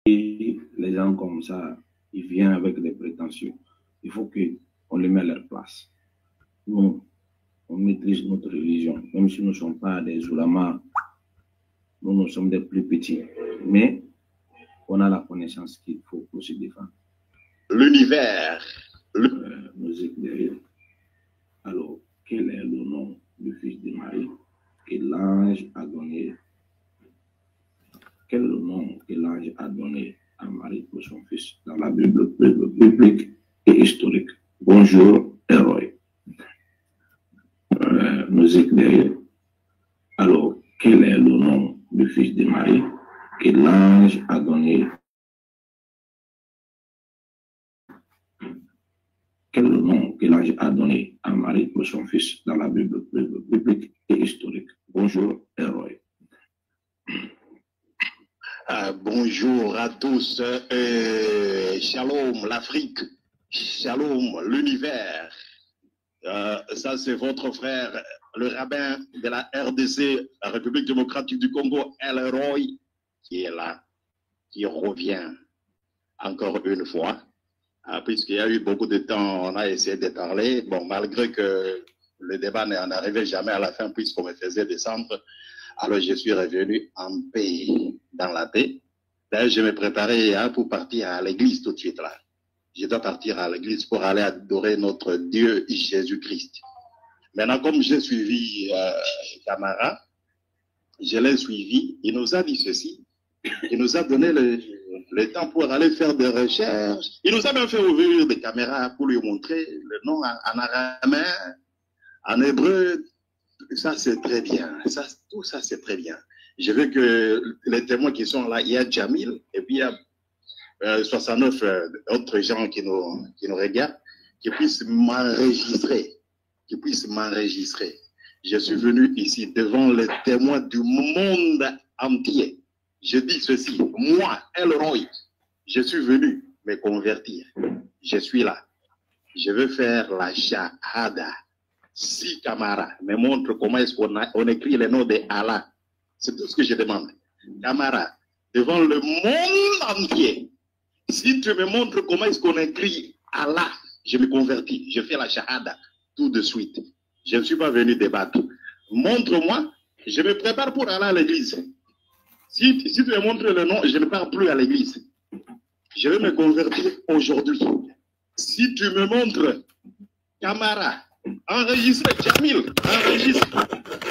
les gens comme ça, ils viennent avec des prétentions. Il faut qu'on les mette à leur place. Nous, on maîtrise notre religion, même si nous ne sommes pas des ulamas, nous sommes des plus petits. Mais on a la connaissance qu'il faut pour se défendre. L'univers. Nous éclairer. Alors, quel est le nom du fils de Marie que l'ange a donné? Quel est le nom que l'ange a donné à Marie pour son fils dans la Bible biblique et historique? Bonjour, héros. Nous éclairer. Alors, quel est le nom du fils de Marie que l'ange a donné? Quel est le nom que l'ange a donné à Marie pour son fils dans la Bible biblique et historique? Bonjour, héros. Bonjour à tous. Shalom, l'Afrique. Shalom, l'univers. Ça, c'est votre frère, le rabbin de la RDC, la République démocratique du Congo, El Roy, qui est là, qui revient encore une fois. Puisqu'il y a eu beaucoup de temps, on a essayé de parler. Bon, malgré que le débat n'en arrivait jamais à la fin, puisqu'on me faisait descendre, alors je suis revenu en paix, dans la paix. D'ailleurs, je me préparais pour partir à l'église tout de suite là. Je dois partir à l'église pour aller adorer notre Dieu Jésus-Christ. Maintenant, comme j'ai suivi Camara, je l'ai suivi, il nous a dit ceci, il nous a donné le temps pour aller faire des recherches. Il nous a même fait ouvrir des caméras pour lui montrer le nom en araméen, en hébreu. Ça, c'est très bien. Ça, tout ça, c'est très bien. Je veux que les témoins qui sont là, il y a Jamil, et puis il y a 69 autres gens qui nous regardent, qui puissent m'enregistrer. Qui puissent m'enregistrer. Je suis venu ici devant les témoins du monde entier. Je dis ceci, moi, El Roy, je suis venu me convertir. Je suis là. Je veux faire la shahada. Si Camara me montre comment est-ce qu'on écrit le nom de Allah, c'est tout ce que je demande. Camara, devant le monde entier, si tu me montres comment est-ce qu'on écrit Allah, je me convertis. Je fais la shahada tout de suite. Je ne suis pas venu débattre. Montre-moi, je me prépare pour aller à l'église. Si tu me montres le nom, je ne pars plus à l'église. Je vais me convertir aujourd'hui. Si tu me montres Camara, enregistre Jamil, enregistre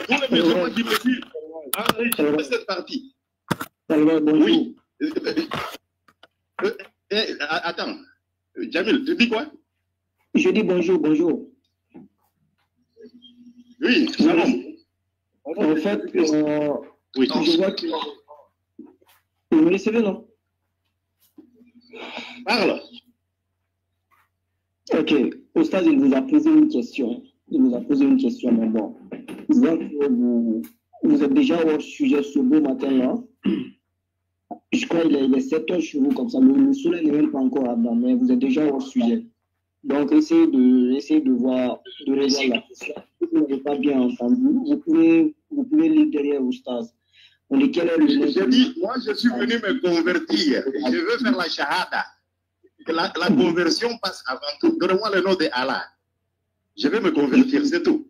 tous les musulmans qui me suivent, enregistre cette partie. Oui. Attends, Jamil, tu dis quoi? Je dis bonjour, bonjour. Oui, shalom. En fait, oui. je vois que... Vous me recevez, non? Parle. Ok. Oustaz, il vous a posé une question. Il vous a posé une question, mais bon. Je vois que vous êtes déjà au sujet ce beau matin-là. Je crois qu'il est 7 heures chez vous, comme ça. Le soleil n'est même pas encore là-dedans, mais vous êtes déjà au sujet. Donc, essayez de voir, de résoudre la question. Si vous n'avez pas bien entendu, vous pouvez lire derrière Oustaz. On dit quel est le... Je dis, moi, je suis venu me convertir. Je veux faire la shahada. La conversion passe avant tout. Donnez-moi le nom de Allah. Je vais me convertir, c'est tout.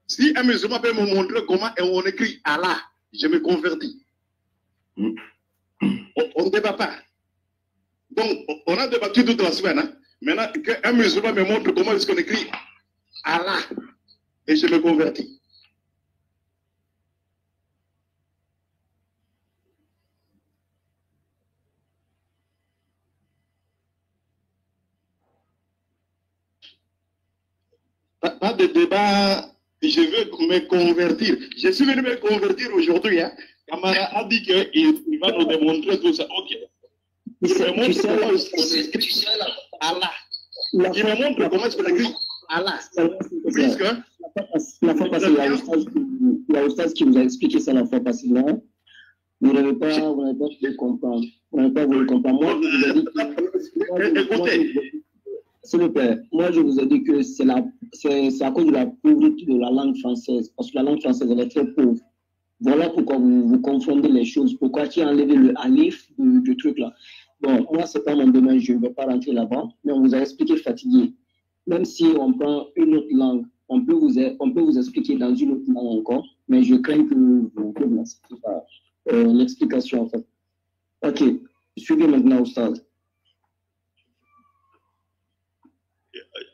Si un musulman peut me montrer comment on écrit Allah, je me convertis. On ne débat pas. Donc, on a débattu toute la semaine. Hein? Maintenant, qu'un musulman me montre comment est-ce qu'on écrit Allah, et je me convertis. Pas de débat, je veux me convertir. Je suis venu me convertir aujourd'hui. Hein. Camara a dit qu'il va nous démontrer tout ça. Ok. Il me montre comment est-ce qu'on écrit Allah. Il me montre comment est-ce qu'on écrit Allah. Puisque... La fois passée, il y a Oustaz qui vous a expliqué ça la fois passée. Non? Vous n'avez pas voulu comprendre. Vous n'avez pas voulu comprendre. Moi, je vous ai dit que... Écoutez. S'il vous plaît, moi je vous ai dit que c'est à cause de la pauvreté de la langue française, parce que la langue française elle est très pauvre. Voilà pourquoi vous confondez les choses. Pourquoi tu as enlevé le alif du truc là. Bon, moi, ce n'est pas mon domaine, je ne vais pas rentrer là-bas, mais on vous a expliqué fatigué. Même si on prend une autre langue, on peut vous expliquer dans une autre langue encore, mais je crains que vous ne n'acceptez pas l'explication en fait. Ok, suivez maintenant au stade.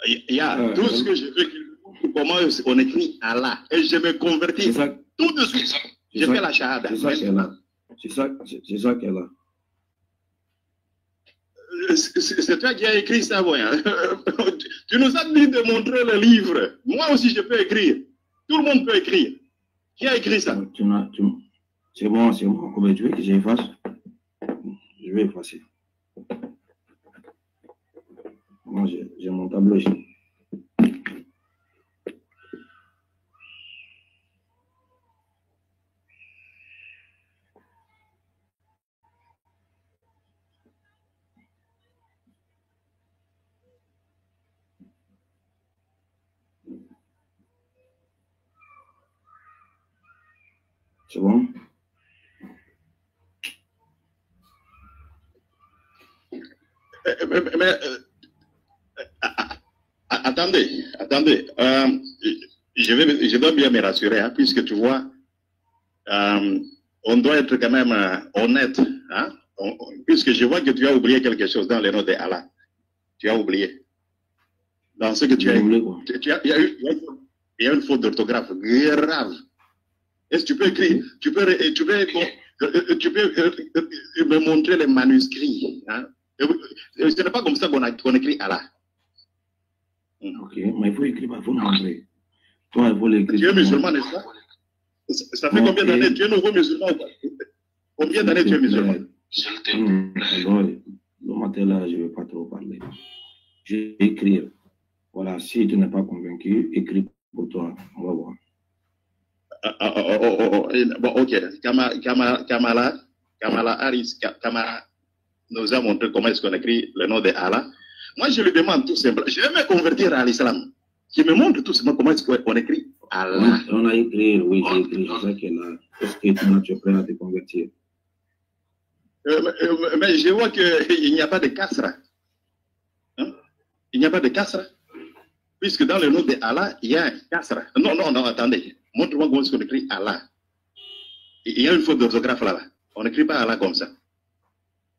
Il y a tout ce que je veux, comment on écrit Allah, et je me convertis tout de suite. Je fais la shahada. C'est ça qu'elle a. C'est toi qui as écrit ça, voyons. Tu nous as dit de montrer le livre. Moi aussi, je peux écrire. Tout le monde peut écrire. Qui a écrit ça? C'est bon. Comment tu veux que j'efface? Je vais effacer. Moi, j'ai mon tableau ici. C'est bon? Attendez. Je dois bien me rassurer, hein, puisque tu vois, on doit être quand même honnête, hein, puisque je vois que tu as oublié quelque chose dans le nom d'Allah. Tu as oublié. Dans ce que tu as oublié. Il y a une faute d'orthographe grave. Est-ce que tu peux écrire, tu peux me montrer les manuscrits, hein? Ce n'est pas comme ça qu'on écrit Allah. Ok, mais il faut écrire, il faut montrer. Toi, il faut l'écrire. Tu es musulman, n'est-ce pas? Ça fait combien d'années? Tu es nouveau musulman ou pas? Combien d'années tu es musulman? Alors, le matin là, je ne vais pas trop parler. Je vais écrire. Voilà, si tu n'es pas convaincu, écris pour toi. On va voir. Bon, ok. Kamala Harris nous a montré comment est-ce qu'on écrit le nom de Allah. Moi, je lui demande tout simplement, je vais me convertir à l'islam. Je me montre tout simplement comment est-ce qu'on écrit Allah. On a écrit, oui, j'ai écrit, c'est ça qu'elle a. Est-ce que tu es prêt à te convertir? Mais je vois qu'il n'y a pas de kasra. Hein? Il n'y a pas de kasra. Puisque dans le nom de Allah, il y a un kasra. Non, attendez. Montre-moi comment est-ce qu'on écrit Allah. Il y a une faute d'orthographe là-bas. On n'écrit pas Allah comme ça.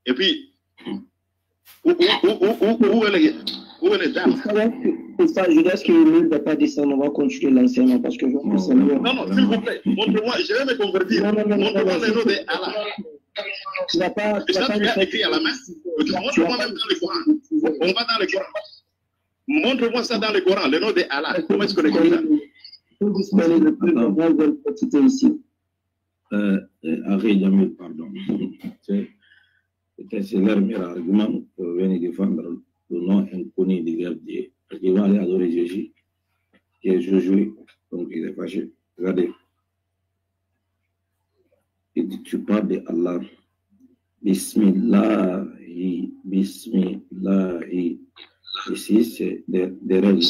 Et puis, où est les dames? Je laisse qu'il ne va pas descendre, on va continuer l'enseignement parce que je vois que c'est mieux. Non, s'il vous plaît, montre-moi, je vais me convertir. Montre-moi le nom de Allah. Tu vas pas. Et ça, tu as écrit à la main. Montre-moi même dans le Coran. On va dans le Coran. Montre-moi ça dans le Coran, le nom de Allah. Comment est-ce qu'on écrit ça? Henri Jamil, pardon. C'est leur meilleur argument pour venir défendre le nom inconnu de leur Dieu. Parce qu'ils vont aller adorer Jésus, qui est Josué, donc il est fâché. Regardez. Il dit, tu parles de Allah. Bismillahi. Ici, c'est des règles.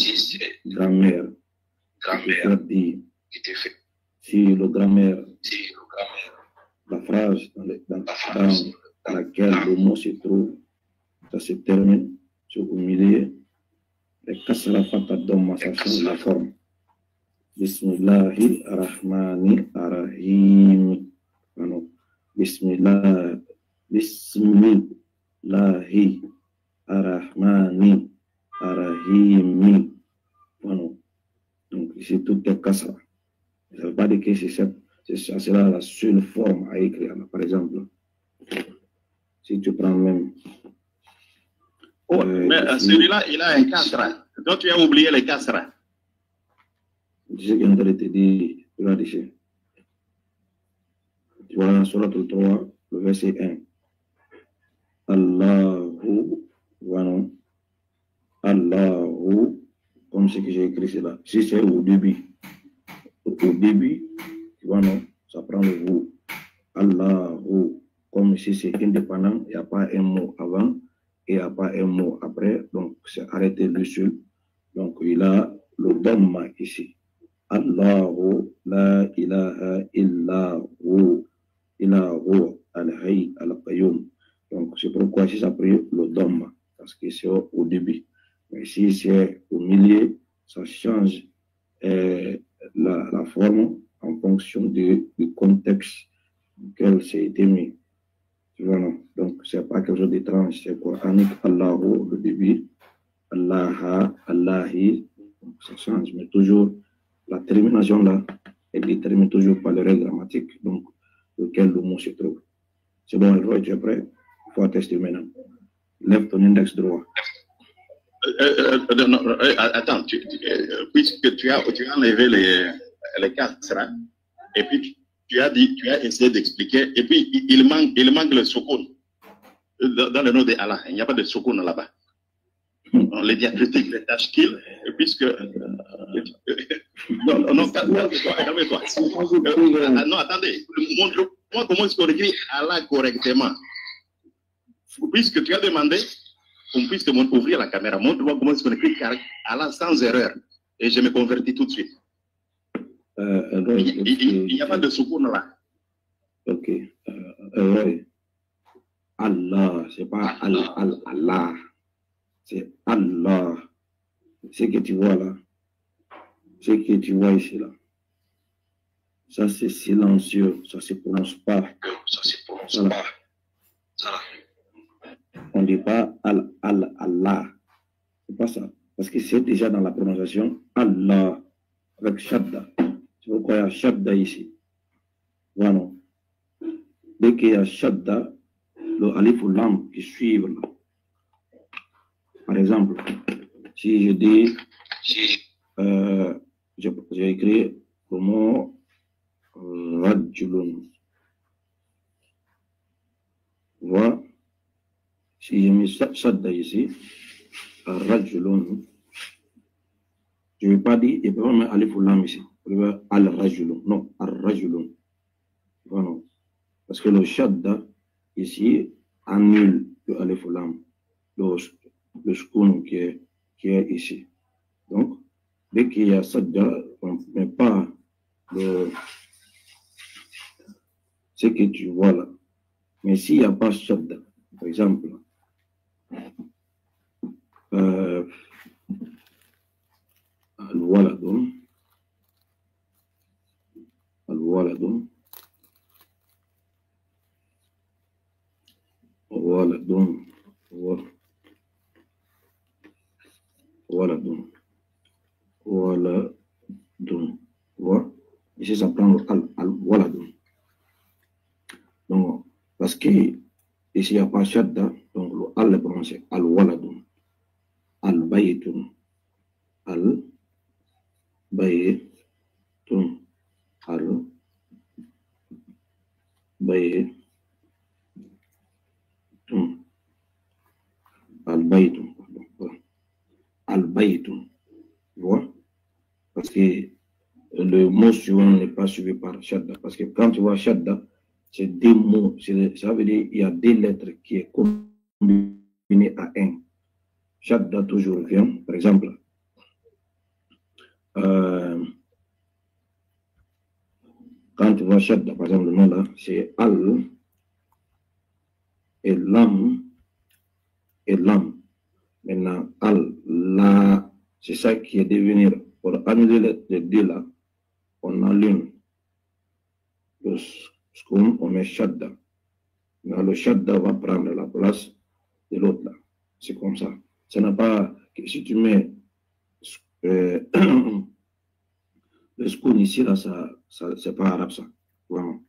Grammaire. Qui te fait. Si le grammaire, la phrase dans laquelle le mot se trouve, ça se termine sur au milieu. Et kasra fata dhamma, ça change la forme. Bismillahi rahmani rahim. Bismillahi rahmani rahim. Donc ici tout est kasra. Ça ne veut pas dire que c'est la seule forme à écrire. Par exemple, si tu prends même... mais celui-là, il a un kasra. Donc tu as oublié les kasra. Je sais qu'on te dit, regarde ici. Tu vois, sur le 3, le verset 1. Allahu, voilà. Allahu, comme ce que j'ai écrit cela. Si c'est au début, tu vois, non, ça prend le vous. Allahu, comme si c'est indépendant, il n'y a pas un mot avant et il n'y a pas un mot après, donc c'est arrêté le seul. Donc il a le dhamma ici. Allahu la ilaha illa hu al-hayy al-qayyum. Donc, c'est pourquoi ici, ça pris le dhamma, parce que c'est au début. Mais si c'est au milieu, ça change la forme en fonction du contexte auquel c'est été mis. Voilà. Donc, c'est pas quelque chose d'étrange, c'est coranique. Allahu, le début, Allah, Allahi, ça change, mais toujours la termination là est déterminée toujours par les règles grammatiques, donc lequel le mot se trouve. C'est bon, Elroy, tu es prêt? Il faut attester maintenant. Lève ton index droit. Non, attends, puisque tu as enlevé les casseras, et puis tu as essayé d'expliquer, et puis il manque le soukoun dans le nom de Allah. Il n'y a pas de soukoun là-bas. Les diacritiques, les tashkil, puisque. Non, calme-toi. Non, attendez, montre-moi comment est-ce qu'on écrit Allah correctement. Puisque tu as demandé qu'on puisse ouvrir la caméra, montre-moi comment est-ce qu'on écrit Allah sans erreur. Et je me convertis tout de suite. Il n'y a pas de soukoun là. Ok. Allah, c'est pas Allah. C'est Allah. Ce que tu vois là, ce que tu vois ici là, ça c'est silencieux, ça se prononce pas. On ne dit pas Allah. C'est pas ça. Parce que c'est déjà dans la prononciation Allah avec Shadda. C'est pourquoi il y a Shadda ici. Voilà. Dès qu'il y a Shadda, le alif ou lam qui suivent là. Par exemple, si je dis, j'ai écrit le mot Rajulun. Voilà. Si j'ai mis Shadda ici, Rajulun, je ne vais pas dire, il ne peut pas mettre Alif ou Lam ici. Il va Al-Rajulun. Non, Al-Rajulun. Voilà. Parce que le Shadda ici annule le Alif ou Lam, le Skun qui est ici. Donc, dès qu'il y a Shadda, on ne met pas ce que tu vois là. Mais s'il n'y a pas Shadda, par exemple, Al-Waladun, ici ça prend Al-Waladun. Donc, parce que ici il n'y a pas Shadda, donc le Al est prononcé Al-Waladun, Al-Baytun, Al-Baytun, Al-Baytun, tu vois? Parce que le mot suivant n'est pas suivi par Shadda. Parce que quand tu vois Shadda, c'est deux mots, ça veut dire qu'il y a deux lettres qui est combinées à un. Shadda toujours vient, par exemple, quand tu vois Shadda, par exemple, le nom là, c'est Al et Lam. Maintenant, Allah, c'est ça qui est devenir. Pour annuler les deux là, on allume le skun, on met Shadda. Mais le Shadda va prendre la place de l'autre là. C'est comme ça. Ça n'a pas. Si tu mets le skun ici, là, c'est pas arabe ça. Vraiment.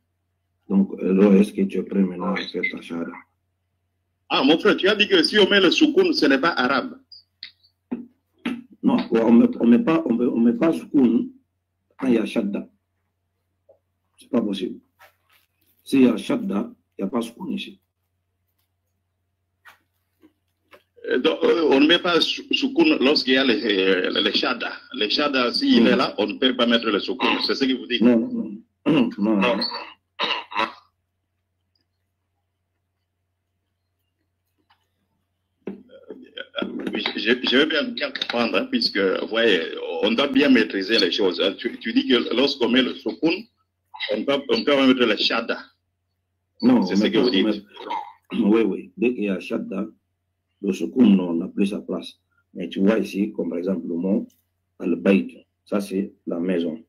Donc, est-ce que tu es prêt maintenant à faire ta shahada? Ah, mon frère, tu as dit que si on met le soukoun, ce n'est pas arabe. Non, on met pas soukoun quand il y a Shadda. C'est pas possible. S'il y a Shadda, il n'y a pas soukoun ici. Donc, on ne met pas soukoun lorsqu'il y a les Shadda. Les Shadda, s'il est là, on ne peut pas mettre le soukoun. C'est ce que vous dites? Non. Je vais bien comprendre, hein, puisque, vous voyez, on doit bien maîtriser les choses. Tu dis que lorsqu'on met le soukoun, on peut mettre le shadda. Non, c'est ce que vous dites. Oui, oui. Dès qu'il y a shadda, le soukoun, on n'a plus sa place. Mais tu vois ici, comme par exemple le mot al-bayt, ça c'est la maison.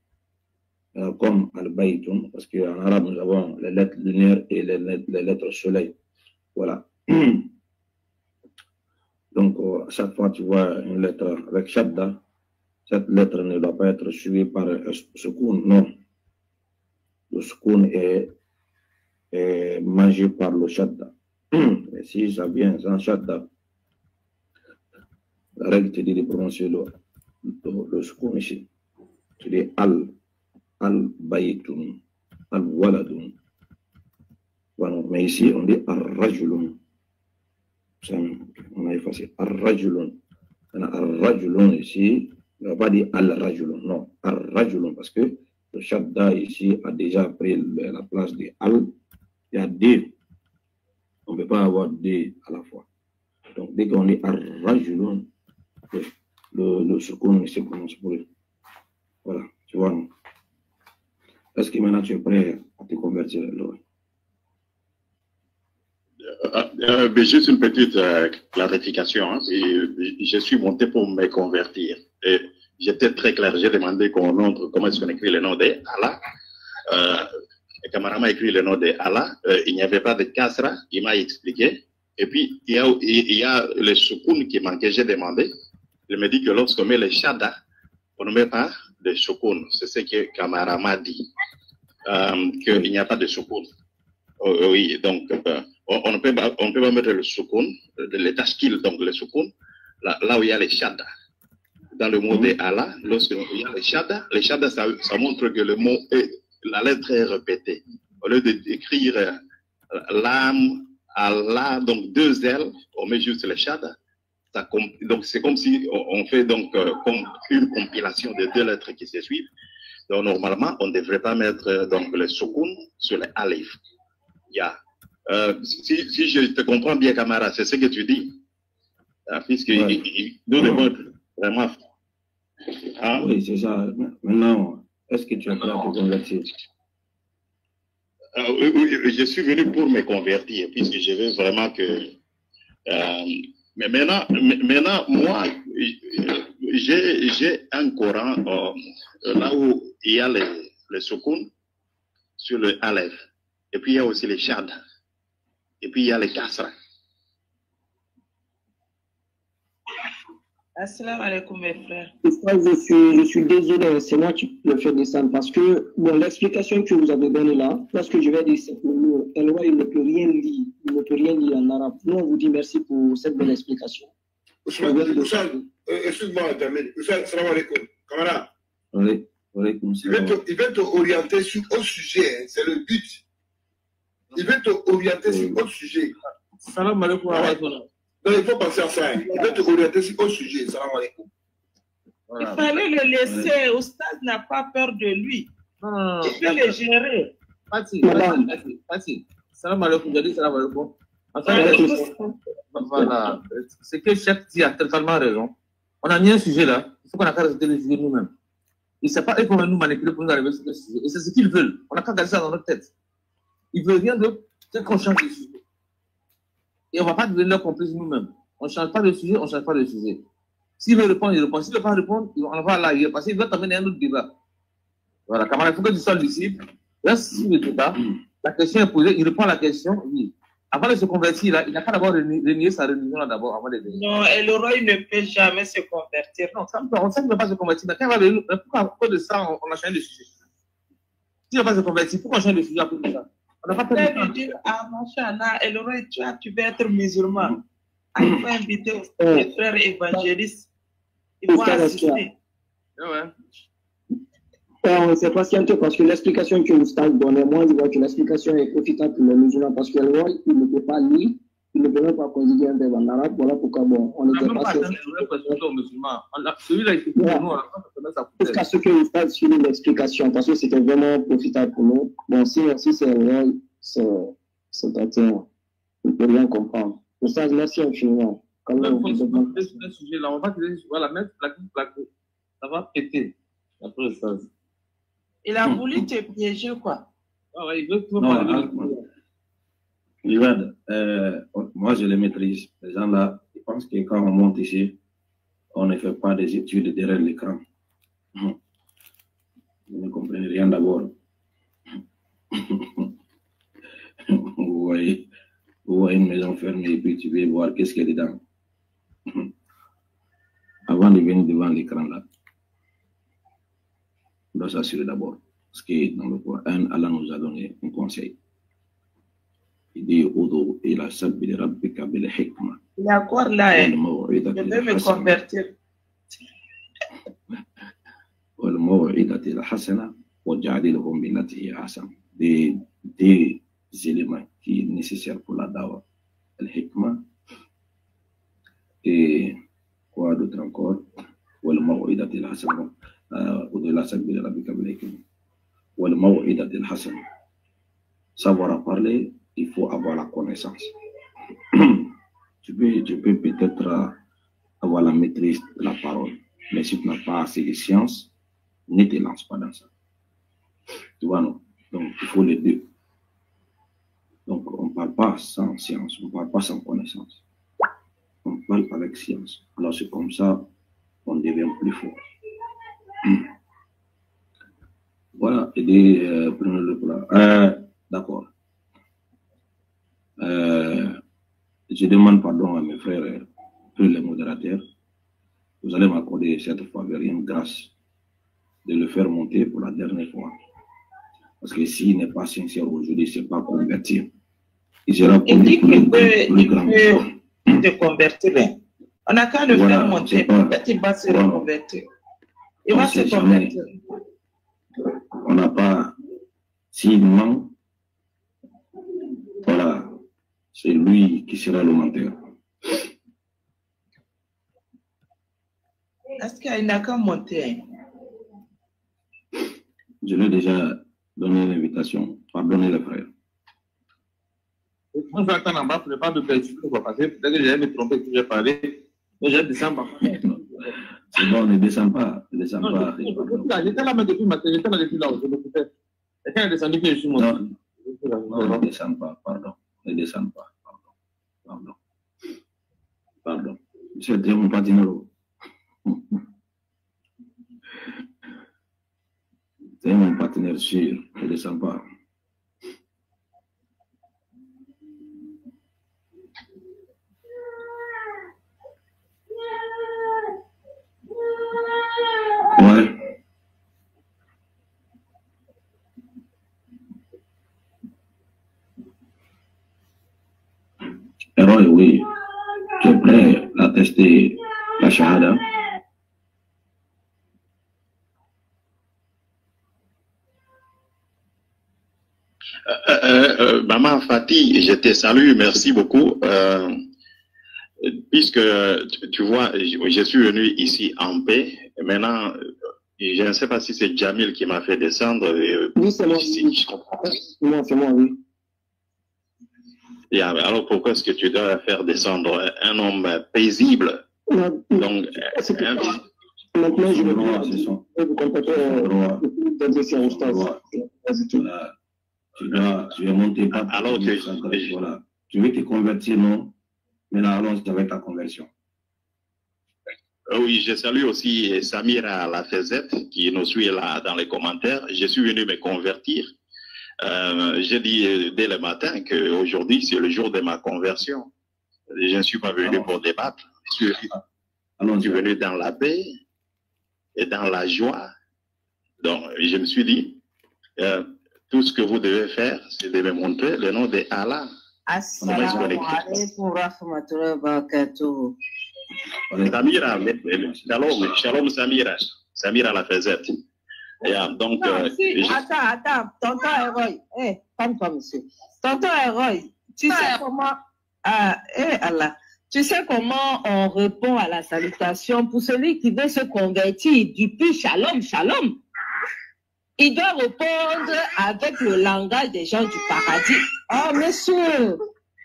Comme al-baytun, parce qu'en arabe nous avons les lettres lunaires et les lettres soleil. Voilà. Donc, à chaque fois tu vois une lettre avec shadda, cette lettre ne doit pas être suivie par un soukoun, non. Le soukoun est mangé par le shadda. Et si ça vient sans shadda, la règle te dit de prononcer le soukoun ici. Tu dis al-baytun, al-waladun. Voilà. Mais ici, on dit ar-rajulun. On a effacé ar-rajulun. Ar-rajulun ici, on ne va pas dire al-rajulun, non, ar-rajulun, parce que le shadda ici a déjà pris la place de al. Il y a D. On ne peut pas avoir D à la fois. Donc, dès qu'on dit ar-rajulun, le soukoun ici prononce pour lui. Voilà, tu vois, non? Est-ce que maintenant tu es prêt à te convertir, Laure? Juste une petite clarification. Hein. Je suis monté pour me convertir. Et j'étais très clair. J'ai demandé qu'on montre comment est-ce qu'on écrit le nom d'Allah. Le camarade m'a écrit le nom d'Allah. Il n'y avait pas de kasra. Il m'a expliqué. Et puis, il y a le soukoun qui manquait. J'ai demandé. Il me dit que lorsqu'on met le shadda, on ne met pas de soukoun. C'est ce que le camarade m'a dit. Qu'il n'y a pas de soukoun. Oui, donc, on ne peut pas mettre le soukoun, le tashkil, donc le soukoun, là où il y a les shadda. Dans le mot de Allah, lorsqu'il y a les shadda, ça montre que le mot la lettre est répétée. Au lieu d'écrire l'âme, Allah, donc deux L, on met juste les shadda. Donc, c'est comme si on fait donc comme une compilation de deux lettres qui se suivent. Donc, normalement, on ne devrait pas mettre donc le soukoun sur les alif. Si je te comprends bien, camarade, c'est ce que tu dis, puisque nous devons être vraiment. Hein? Oui, c'est ça. Maintenant, est-ce que tu es prêt à te convertir? Oui, je suis venu pour me convertir, puisque je veux vraiment que. Mais maintenant, moi, j'ai un Coran là où il y a le soukoun sur le aleph. Et puis il y a aussi les shadda. Et puis il y a les kasra. Assalamu alaikum mes frères. Je suis désolé, c'est moi qui le fais descendre parce que bon, l'explication que vous avez donnée là, lorsque je vais dire simplement, il ne peut rien lire, il ne peut rien lire en arabe. Nous on vous dit merci pour cette belle explication. Excuse-moi, salam alaikum. Camarade. Oui, il va te orienter sur autre sujet, c'est le but. Il veut te orienter sur autre sujet. Salam alaikum. Non, il faut penser à ça. Il veut te orienter sur autre sujet. Salam alaikum. Il fallait le laisser. Oustaz n'a pas peur de lui. Il peut le gérer. Fatih. Salam alaikum. J'ai dit salam alaikum. Voilà. C'est que Cheikh dit a totalement raison. On a mis un sujet là. Il faut qu'on a qu'à rester le sujet nous-mêmes. Il ne sait pas comment nous manipuler pour nous arriver sur ce sujet. Et c'est ce qu'ils veulent. On n'a qu'à garder ça dans notre tête. Ils veulent rien de c'est qu'on change de sujet. Et on ne va pas donner leur complice nous-mêmes. On ne change pas de sujet, on ne change pas de sujet. S'il veut répondre, il répond. S'il ne veut pas répondre, on va là parce qu'il veut t'amener un autre débat. Voilà, camarade, il faut que tu sois lucide. Là, si le débat, la question est posée, il répond à la question, oui. Avant de se convertir, là, il n'a qu'à d'abord renier sa religion là d'abord avant de venir. Non, et le roi, il ne peut jamais se convertir. Non, on sait qu'il ne peut pas se convertir. Mais quand il va venir, pourquoi à cause de ça, on a changé de sujet? S'il ne va pas se convertir, pourquoi on change de sujet à cause de ça? On n'a pas peur de dire, machallah, et le roi, tu veux être musulman. Il faut inviter les frères évangélistes. Ils vont assister. On s'est patienté parce que l'explication que Oustaz donnait, moi, je vois que l'explication est profitable pour les musulmans parce que le roi, il ne peut pas lire, il ne peut même pas conjuguer un verbe en arabe. Voilà pourquoi, bon, on n'était pas sûr. Celui-là, il fait pour nous. Jusqu'à ce que Oustaz suive l'explication parce que c'était vraiment profitable pour nous. Bon, si c'est le roi, c'est-à-dire, il ne peut rien comprendre. Oustaz, merci infiniment. Le sujet là, on va te mettre Ça va péter. Après ça. Il a voulu te piéger, quoi. Ah ouais, il veut tout Non, parler. regarde, moi je les maîtrise. Les gens là, ils pensent que quand on monte ici, on ne fait pas des études derrière l'écran. Vous ne comprenez rien d'abord. Vous voyez une maison fermée et puis tu veux voir qu'est-ce qu'il y a dedans. Avant de venir devant l'écran là, on doit s'assurer d'abord. Parce que dans le Coran, Allah nous a donné un conseil. Il dit Odo et la sabbi rabbika bil hikma. Il est encore là, hein. Je vais me convertir. Des éléments qui sont nécessaires pour la dawa. Al-hikma. Et quoi d'autre encore? Savoir parler, il faut avoir la connaissance. Tu peux peut-être avoir la maîtrise de la parole, mais si tu n'as pas assez de science, ne te lance pas dans ça. Tu vois, non? Donc, il faut les deux. Donc, on ne parle pas sans science, on ne parle pas sans connaissance. On parle avec science. Alors, c'est comme ça qu'on devient plus fort. Voilà, et prenez le plat. D'accord. Je demande pardon à mes frères, tous les modérateurs. Vous allez m'accorder cette faveur, une grâce de le faire monter pour la dernière fois. Parce que s'il n'est pas sincère aujourd'hui, il ne s'est pas converti. Il sera plus grand. Il peut te convertir. On n'a qu'à le faire monter. Peut-être qu'il va se reconvertir. Il va se convertir. On n'a pas. S'il ment, voilà, c'est lui qui sera le menteur. Est-ce qu'il n'a qu'à monter? Je lui ai déjà donné l'invitation. Pardonnez les frères. Moi, je vais attendre en bas pour ne pas me perdre. Parce que peut-être que j'allais me tromper que j'ai parlé. Mais je descends pas. C'est bon, ne descends pas. Ne descends pas. J'étais là depuis matin. J'étais là depuis là. Je me coupais. Et quand il est descendu, je suis monté. Non, ne descends pas. Pardon. Ne descends pas. Pardon. Pardon. Monsieur, c'est mon partenaire. C'est mon partenaire sûr. Ne descends pas. Ouais. Héros, oui. Tu es prêt à tester la shahada? Maman Fatih, je te salue, merci beaucoup. Puisque tu vois, je suis venu ici en paix. Maintenant, je ne sais pas si c'est Jamil qui m'a fait descendre. Oui, c'est moi. Je comprends. C'est moi, oui. Et alors, pourquoi est-ce que tu dois faire descendre un homme paisible? Non, donc, maintenant, je vais vous contacter tu es monté pas. Alors, voilà. Tu veux te convertir, non? Maintenant, allons avec ta conversion. Oui, je salue aussi Samira Lafezette qui nous suit là dans les commentaires. Je suis venu me convertir. J'ai dit dès le matin qu'aujourd'hui, c'est le jour de ma conversion. Je ne suis pas venu pour débattre. Je suis venu dans la paix et dans la joie. Donc, je me suis dit, tout ce que vous devez faire, c'est de me montrer le nom de Allah. Assalamu alaikum wa rahmatullahi wa barakatuh. Samira, shalom Samira. Samira Lafezette. Donc, attends, tonton Héroï. Calme-toi, monsieur. Tonton Héroï, tu sais comment. Allah. Tu sais comment on répond à la salutation pour celui qui veut se convertir depuis shalom, shalom. Il doit répondre avec le langage des gens du paradis. Oh, monsieur,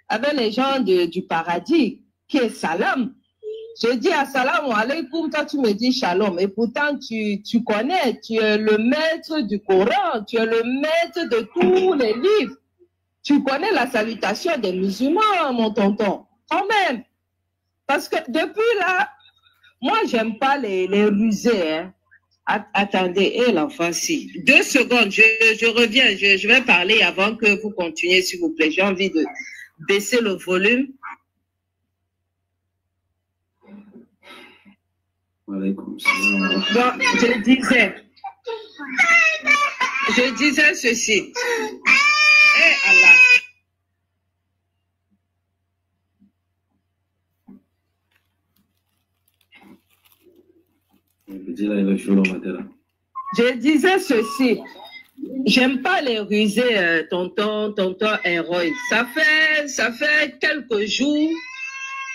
avec les gens du paradis, qui est salam. Je dis assalamu alaikum, toi tu me dis shalom. Et pourtant, tu connais, tu es le maître du Coran, tu es le maître de tous les livres. Tu connais la salutation des musulmans, mon tonton, quand même. Parce que depuis là, moi, j'aime pas les rusés. Hein. Attendez, l'enfant, si. 2 secondes, je reviens, je vais parler avant que vous continuiez, s'il vous plaît. J'ai envie de baisser le volume. Bon, je disais ceci. Allah. Je disais ceci. J'aime pas les rusés, tonton Héroï. Ça fait quelques jours,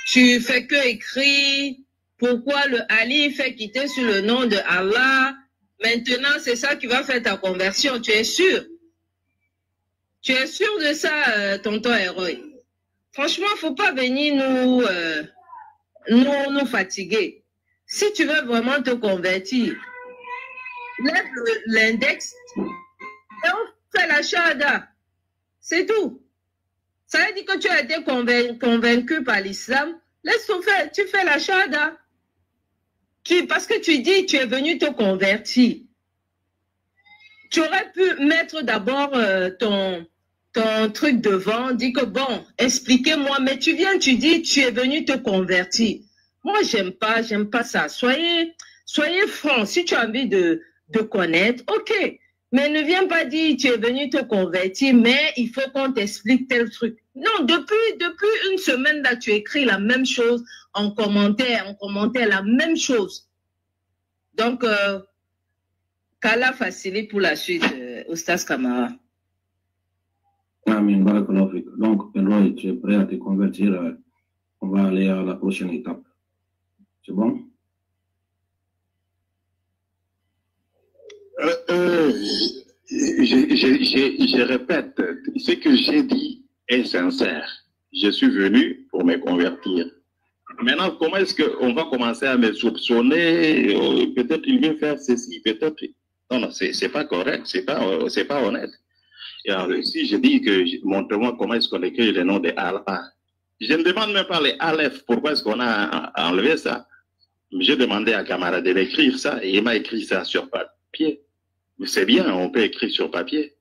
tu fais que écrire. Pourquoi le Ali fait quitter sur le nom de Allah? Maintenant, c'est ça qui va faire ta conversion. Tu es sûr? Tu es sûr de ça, tonton Héroï? Franchement, il ne faut pas venir nous fatiguer. Si tu veux vraiment te convertir, lève l'index et on fait la shahada. C'est tout. Ça veut dire que tu as été convaincu par l'islam. Laisse-toi faire, tu fais la shahada. Parce que tu dis, tu es venu te convertir. Tu aurais pu mettre d'abord ton truc devant, dire que bon, expliquez-moi, mais tu viens, tu dis, tu es venu te convertir. Moi, j'aime pas ça. Soyez franc. Si tu as envie de connaître, ok. Mais ne viens pas dire, tu es venu te convertir, mais il faut qu'on t'explique tel truc. Non, depuis une semaine, là, tu écris la même chose en commentaire, la même chose. Donc, qu'Allah facilite pour la suite, Oustaz Kamara. Amin, donc, Elroy, tu es prêt à te convertir. On va aller à la prochaine étape. C'est bon? Je répète, ce que j'ai dit est sincère. Je suis venu pour me convertir. Maintenant, comment est-ce qu'on va commencer à me soupçonner? Peut-être il veut faire ceci, peut-être. Non, c'est pas correct, c'est pas honnête. Et alors, si je dis que montre-moi comment est-ce qu'on écrit le nom de Allah, je ne demande même pas les Aleph, pourquoi est-ce qu'on a enlevé ça? J'ai demandé à camarade de l'écrire ça et il m'a écrit ça sur papier. C'est bien, on peut écrire sur papier.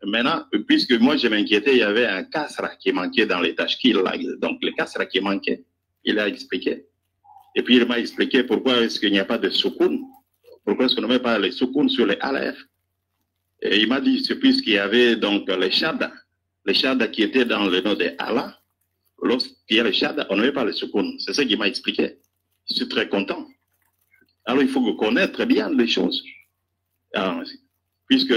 Maintenant, puisque moi je m'inquiétais, il y avait un kasra qui manquait dans les tashkil, donc le kasra qui manquait, il a expliqué. Et puis il m'a expliqué pourquoi est-ce qu'il n'y a pas de soukoun, pourquoi est-ce qu'on ne met pas les soukoun sur les aleph. Et il m'a dit, c'est puisqu'il y avait donc les shadda qui étaient dans le nom de Allah, lorsqu'il y a les shadda, on ne met pas les soukoun. C'est ça qu'il m'a expliqué. Je suis très content. Alors il faut connaître bien les choses. Alors, puisque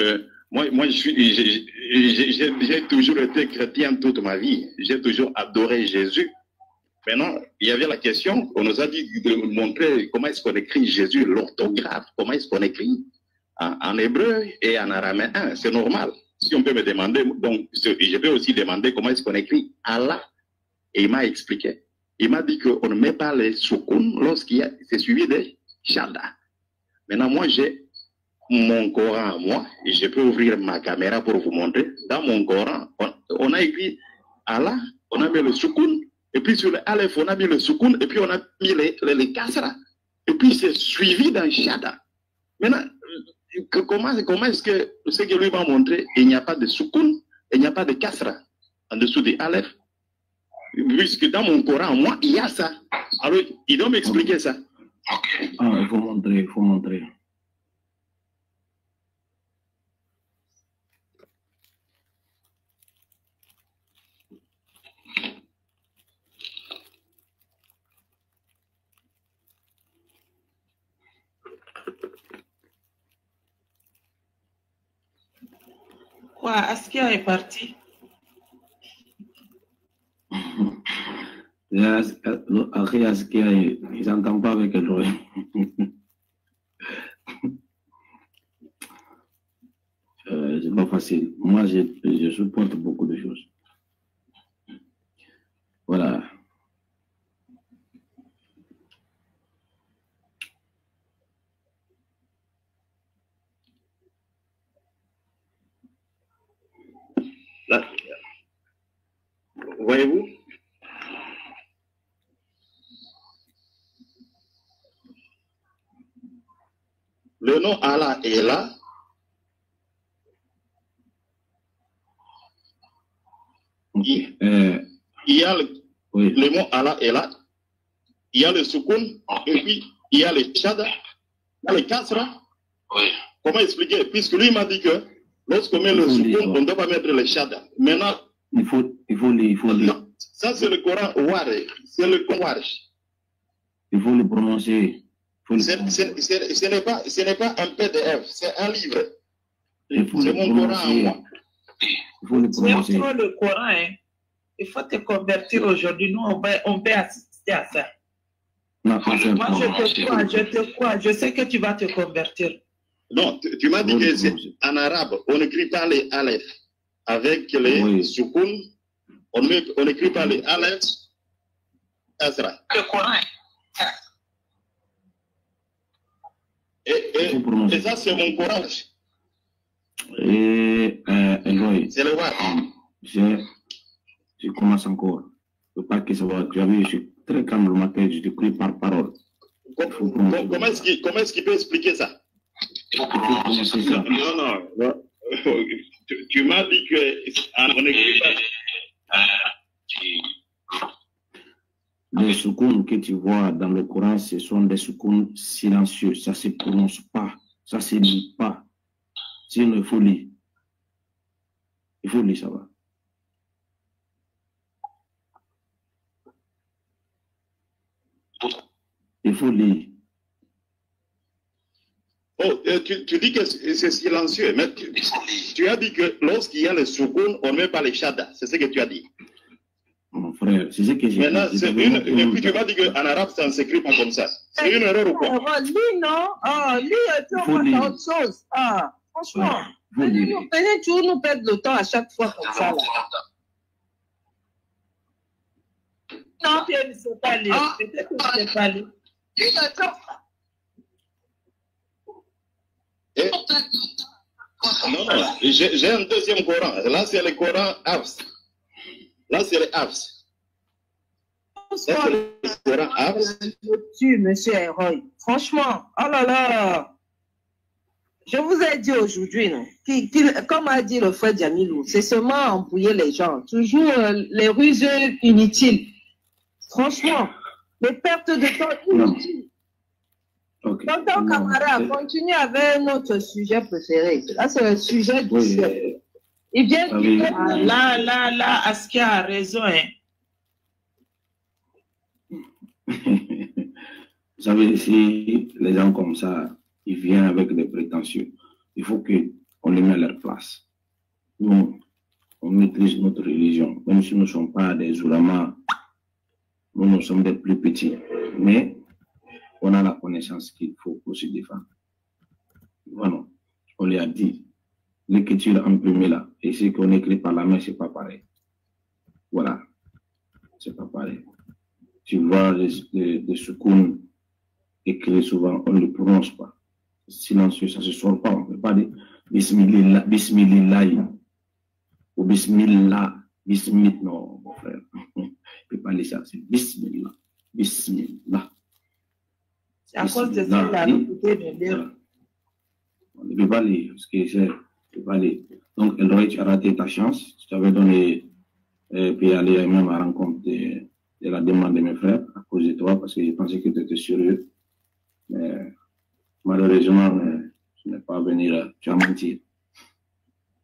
moi j'ai toujours été chrétien toute ma vie. J'ai toujours adoré Jésus. Maintenant, il y avait la question, on nous a dit de montrer comment est-ce qu'on écrit Jésus, l'orthographe, comment est-ce qu'on écrit en hébreu et en araméen. C'est normal. Si on peut me demander, donc je peux aussi demander comment est-ce qu'on écrit Allah. Et il m'a expliqué. Il m'a dit qu'on ne met pas les soukoun lorsqu'il c'est suivi des shadda. Maintenant, moi, j'ai mon Coran à moi, et je peux ouvrir ma caméra pour vous montrer. Dans mon Coran, on a écrit Allah, on a mis le soukoun, et puis sur le Aleph, on a mis le soukoun, et puis on a mis les kasra. Et puis c'est suivi d'un shadda. Maintenant, comment est-ce que ce que lui m'a montré, il n'y a pas de soukoun, il n'y a pas de kasra en dessous des Aleph? Puisque dans mon Coran, moi, il y a ça. Alors, il doit m'expliquer ça. Ah, il faut montrer. Quoi, Askia est parti? Askia, ils n'entendent pas avec Elroy. C'est pas facile. Moi, je supporte beaucoup de choses. Voilà. Là, voyez-vous? Le nom Allah est là. Il y a le mot Allah est là. Il y a le soukoun, et puis il y a le shada, il y a le kasra. Oui. Comment expliquer? Puisque lui m'a dit que lorsqu'on met le soukoun, on ne doit pas mettre le shada. Maintenant, il faut lire. Non, ça c'est le Coran Waré. C'est le Coran Waré. Il faut le prononcer. Ce n'est pas un PDF, c'est un livre. C'est mon Coran à moi. Il faut le prononcer. C'est le Coran, hein. Il faut te convertir aujourd'hui. Nous, on peut assister à ça. Non, moi, je te crois. Je sais que tu vas te convertir. Non, tu m'as dit que en arabe, on n'écrit pas les aleph. Avec les soukoun, on n'écrit pas les aleph. Le Coran. Et ça, c'est mon courage. C'est le Wad. Je commence encore. Je ne veux pas que ça va. Tu as vu, je suis très calme le matin, je te prie par parole. Comment est-ce qu'il peut expliquer ça? Non. Tu m'as dit qu'on n'écrit pas. Les soukouns que tu vois dans le Coran, ce sont des soukouns silencieux. Ça ne se prononce pas. Ça ne se lit pas. Sinon, il faut lire. Il faut lire, ça va. Il faut lire. Oh, tu dis que c'est silencieux, mais tu as dit que lorsqu'il y a le soukoun, on ne met pas les shada. C'est ce que tu as dit. Mon frère, c'est ce que j'ai dit. Maintenant, et puis tu m'as dit qu'en arabe, ça ne s'écrit pas comme ça. C'est une erreur ou quoi? Lis, non? Lis, et puis on va faire autre chose. Franchement, venez toujours nous perdre le temps à chaque fois comme ça. Non, Pierre ne sait pas lire. Peut-être que je ne sais pas lire. Non, j'ai un deuxième Coran. Là, c'est le Coran Hafs. Là, c'est le Hafs. C'est le Coran Hafs. Je tue, monsieur Héroï. Franchement, oh là là. Je vous ai dit aujourd'hui, comme a dit le frère Djamilou, c'est seulement embrouiller les gens. Toujours les ruses inutiles. Franchement, les pertes de temps inutiles. Tonton camarade, continue avec notre sujet préféré. Là, c'est le sujet du ciel. Il vient de dire, là, Askia a raison. Hein. Vous savez, si les gens comme ça, ils viennent avec des prétentieux, il faut qu'on les mette à leur place. Nous, on maîtrise notre religion. Même si nous ne sommes pas des ulamas, nous sommes des plus petits. Mais on a la connaissance qu'il faut pour se défendre. Voilà, on lui a dit. L'écriture imprimée là, et ce qu'on écrit par la main, c'est pas pareil. Voilà, c'est pas pareil. Tu vois les soukoun écrits souvent, on ne le prononce pas. Silencieux, ça ne se sort pas. On ne peut pas dire Bismillah, Bismillah, ou Bismillah, Bismillah, non, mon frère. On ne peut pas dire ça, c'est Bismillah, Bismillah. C'est à cause de ça, la réputé de lire. On ne peut pas lire, parce que c'est. Donc, Elroy, tu as raté ta chance. Tu t'avais donné, puis aller même à la rencontre de la demande de mes frères à cause de toi, parce que je pensais que tu étais sérieux. Mais malheureusement, tu n'es pas venu là. Tu as menti.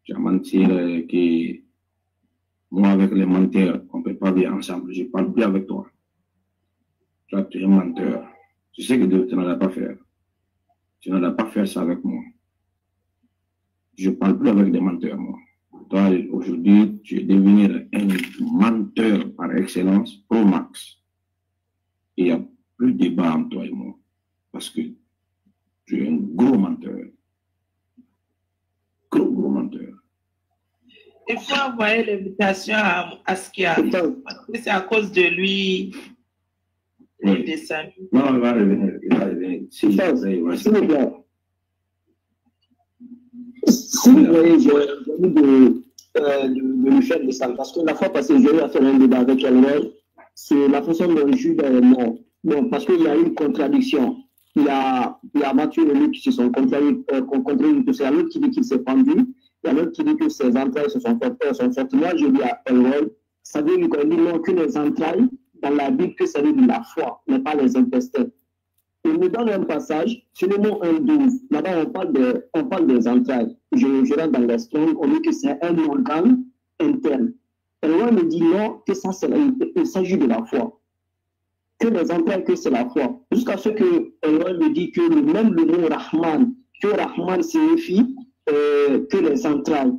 Tu as menti que moi, avec les menteurs, on ne peut pas vivre ensemble. Je parle bien avec toi. Toi, tu es un menteur. Tu sais que tu n'allais pas faire. Tu n'allais pas faire ça avec moi. Je ne parle plus avec des menteurs, moi. Toi, aujourd'hui, tu es devenu un menteur par excellence, pro max. Et il n'y a plus de débat entre toi et moi. Parce que tu es un gros menteur. Gros menteur. Il faut envoyer l'invitation à ce qu'il y a. Parce que c'est à cause de lui. Il est descendu. Non, il va revenir. Il va revenir. Si vous voyez, si vous voyez, j'ai envie de lui faire descendre. Parce que la fois passée, j'ai eu à faire un débat avec elle. C'est la façon dont Jude est mort. Bon, parce qu'il y a une contradiction. Il y a Mathieu et Luc qui se sont contrariés. Il y a l'autre qui dit qu'il s'est pendu. Il y a l'autre qui dit que ses entrailles se sont sorties. Moi, je dis à Elroy, ça veut dire qu'on dit non que les entrailles, dans la Bible, que ça veut dire la foi, mais pas les intestins. Il nous donne un passage, sur le mot 1.12. Là-bas, on parle des entrailles. Je rentre dans les strong, on dit que c'est un organe interne. Elroy me dit non, que ça, il s'agit de la foi. Que les entrailles, que c'est la foi. Jusqu'à ce que Elroy me dit que même le mot Rahman, que Rahman signifie que les entrailles.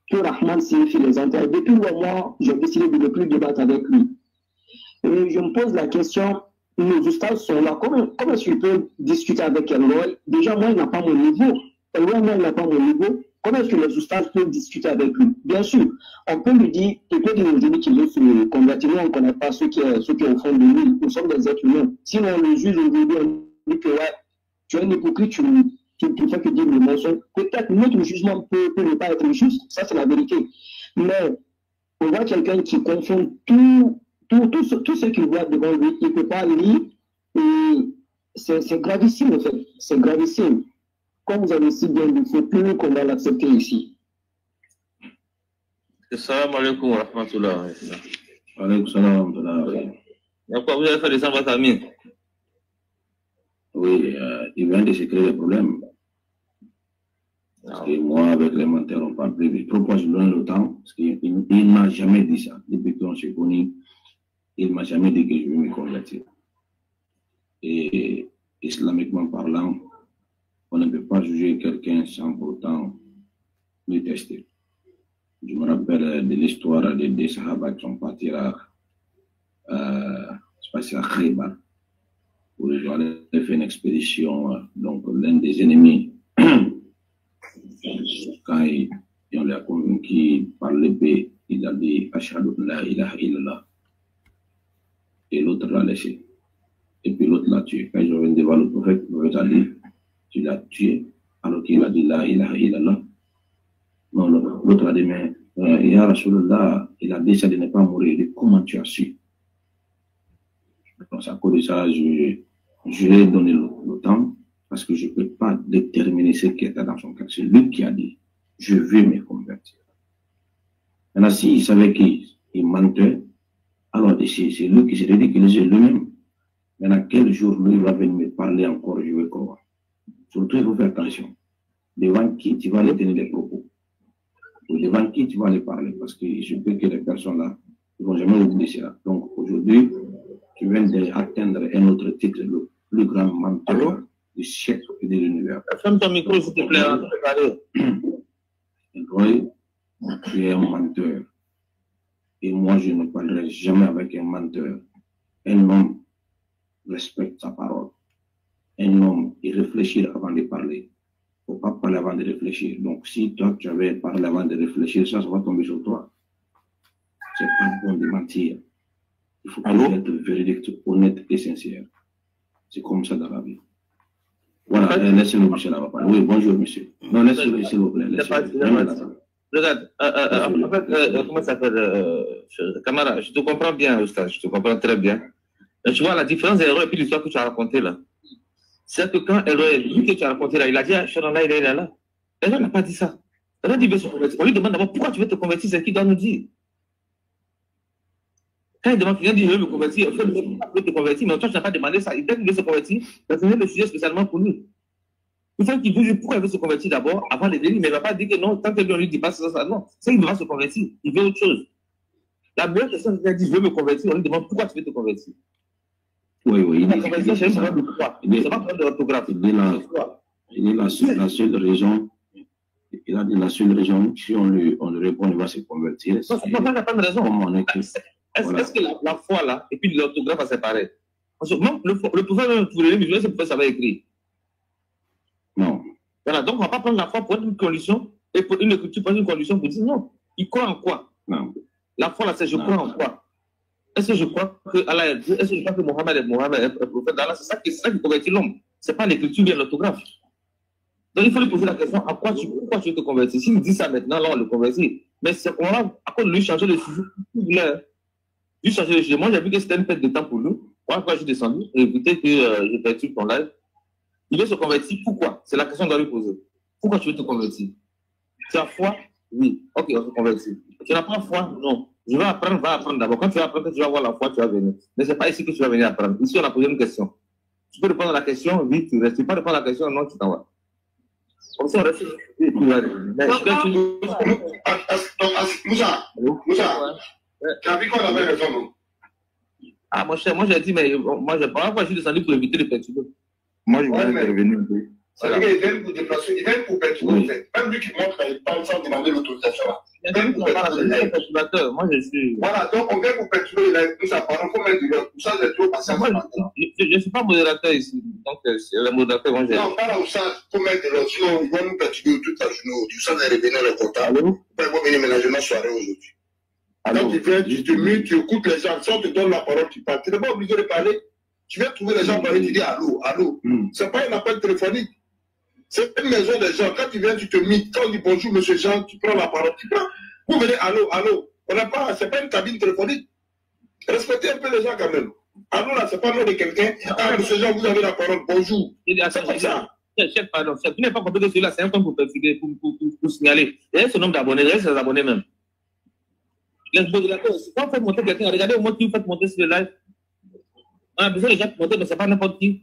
Que Rahman signifie les entrailles. Depuis le mois, j'ai décidé de ne plus débattre avec lui. Et je me pose la question, nos ustads sont là, comment est-ce que je peux discuter avec Elroy? Déjà, moi, il n'a pas mon niveau. Elroy, moi, il n'a pas mon niveau. Comment est-ce que les ustads peuvent discuter avec lui? Bien sûr, on peut lui dire, il peut dire aujourd'hui qu'il veut se convertir. Nous, on ne connaît pas ceux qui sont au fond de lui. Nous sommes des êtres humains. Sinon, on le juge aujourd'hui, on dit que ouais, tu es un hypocrite, tu ne fais que dire le mensonge. Peut-être notre jugement peut ne pas être juste, ça c'est la vérité. Mais on voit quelqu'un qui confond tout ce qu'il voit devant lui, il ne peut pas lire. Et c'est gravissime en fait, c'est gravissime. Comme vous avez si bien dit, il faut plus qu'on va l'accepter ici. Assalamu alaikum wa rahmatullah. Wa alaikum salam wa rahmatullah. Pourquoi vous avez fait descendre votre ami? Oui, il vient de se créer des problèmes. Parce que moi, avec les menteurs, on parle plus vite. Pourquoi je donne le temps? Parce qu'il ne m'a jamais dit ça. Depuis qu'on s'est connus, il ne m'a jamais dit que je vais me convertir. Et islamiquement parlant, on ne peut pas juger quelqu'un sans pourtant le tester. Je me rappelle de l'histoire des Sahaba qui sont partis à Khaybar, où ils ont fait une expédition. Donc, l'un des ennemis, quand on l'a convaincu par l'épée, il a dit Ashhadu an la ilaha illallah. Et l'autre l'a laissé. Et puis l'autre l'a tué. Quand je reviens devant le prophète a dit tu l'as tué, alors qu'il a dit la ilaha illallah. Non, l'autre a dit mais Ya Rasulullah, il a dit ça de ne pas mourir. Il dit comment tu as su? Donc, à cause de ça, je lui ai donné le temps parce que je ne peux pas déterminer ce qui était dans son cœur. C'est lui qui a dit je veux me convertir. Maintenant, s'il savait qu'il mentait, alors c'est lui qui s'est ridiculisé lui-même. Maintenant, quel jour lui va venir me parler encore, je vais croire. Surtout, il faut faire attention. Devant qui tu vas aller tenir des propos. Ou devant qui tu vas aller parler. Parce que je peux que les personnes-là ne vont jamais oublier cela. Donc, aujourd'hui, tu viens d'atteindre un autre titre, le plus grand menteur du siècle et de l'univers. Ferme ton micro, s'il te plaît. Roy, tu es un menteur. Et moi, je ne parlerai jamais avec un menteur. Un homme respecte sa parole. Un homme, il réfléchit avant de parler. Il ne faut pas parler avant de réfléchir. Donc, si toi, tu avais parlé avant de réfléchir, ça va tomber sur toi. C'est pas bon de mentir. Il faut être véridique, honnête et sincère. C'est comme ça dans la vie. Voilà, laissez-le, monsieur, là-bas parler. Oui, bonjour, monsieur. Non, laissez-le, s'il vous plaît. Regarde, en fait, comment ça s'appelle, Camara, je te comprends bien, Oustaz, je te comprends très bien. Mais tu vois, la différence des héros et puis l'histoire que tu as racontée là, c'est que quand lui que tu as raconté là, il a dit Shadallah, il est là. Elle n'a pas dit ça. Elle a dit on lui demande d'abord pourquoi tu veux te convertir, c'est qui doit nous dire. Quand il demande, il dit je veux me convertir, il veut te convertir, mais toi tu n'as pas demandé ça. Il dit qu'il veut se convertir, c'est le sujet spécialement pour lui. Il faut qu'il dise pourquoi il veut se convertir d'abord avant de dire, mais il ne va pas dire que non, tant que lui on lui dit pas ça, non. C'est qu'il va se convertir, il veut autre chose. La meilleure question, c'est qu'il dit je veux me convertir, on lui demande pourquoi tu veux te convertir. Oui, oui. La conversion, c'est un problème de quoi? C'est pas un problème de l'orthographe. Il est la seule raison. Il a dit la seule raison, si on lui répond, il va se convertir. Non, c'est pas la bonne raison. Est-ce que la foi là, et puis l'orthographe, c'est pareil? Parce que même le pouvoir même pour les musulmans, c'est pour ça va écrire. Non. Voilà, donc on ne va pas prendre la foi pour une condition, et pour une écriture pour une condition pour dire non. Il croit en quoi? Non. La foi là, c'est je crois en quoi? Est-ce que je crois que Allah est Dieu? Est-ce que je crois que Mohammed est prophète d'Allah? C'est ça qui convertit l'homme. Ce n'est pas l'écriture bien l'orthographe. Donc il faut lui poser la question pourquoi tu veux te convertir? S'il dit ça maintenant, là on le convertit. Mais on va, à cause de lui, changer le sujet. Lui changer le sujet. Moi, j'ai vu que c'était une perte de temps pour nous. Moi, quand je suis descendu, j'ai écouté que je perturbe ton live. Il veut se convertir. Pourquoi? C'est la question qu'on doit lui poser. Pourquoi tu veux te convertir? Tu as foi? Oui. Ok, on se convertit. Tu n'as pas foi? Non. Je vais apprendre, va apprendre d'abord. Quand tu vas apprendre, tu vas avoir la foi, tu vas venir. Mais ce n'est pas ici que tu vas venir apprendre. Ici, on a posé une question. Tu peux répondre à la question, oui, tu restes. Tu ne peux pas répondre à la question, non, tu t'en vas. Comme ça, on reste. Moussa, tu as vu qu'on avait raison, non? Ah, mon cher, moi j'ai dit, mais moi je suis descendu pour éviter le perturber. Moi, je voulais intervenir un peu. C'est-à-dire qu'il vient pour déplacer, il vient pour perturber. Même lui qui montre qu'il parle sans demander l'autorisation. Moi je suis. Voilà, donc on vient pour perturber, nous apparons comme un dealer. Tout ça, c'est trop patient. Je ne suis pas modérateur ici. Donc, c'est le modérateur. Moi, non, pas là où ça, comme un dealer. Sinon, ils vont nous perturber toute la journée. Tout ça, c'est revenir le comptable. Ils vont venir ménager ma soirée aujourd'hui. Quand tu viens, tu te mutes, tu écoutes les gens. Si on te donne la parole, tu parles. Tu n'es pas obligé de parler. Tu viens trouver les gens parler, tu dis allô, allô. Ce n'est pas un appel téléphonique. C'est une maison des gens. Quand tu viens, tu te mites. Quand on dit bonjour, monsieur Jean, tu prends la parole. Tu prends. Vous venez allô, allô. On n'a pas, c'est pas une cabine téléphonique. Respectez un peu les gens quand même. Allô, là, c'est pas le nom de quelqu'un. Ah, monsieur Jean, vous avez la parole, bonjour. C'est comme ça. Chef, pardon, chef, tu n'es pas compris que celui-là, c'est un temps pour perfumer, pour signaler. Il y a ce nombre d'abonnés, il y a ses abonnés même. Les modulateurs, quand vous faites monter quelqu'un, regardez au moins qui vous faites monter sur le live. On a besoin de gens pour monter, mais ce n'est pas n'importe qui.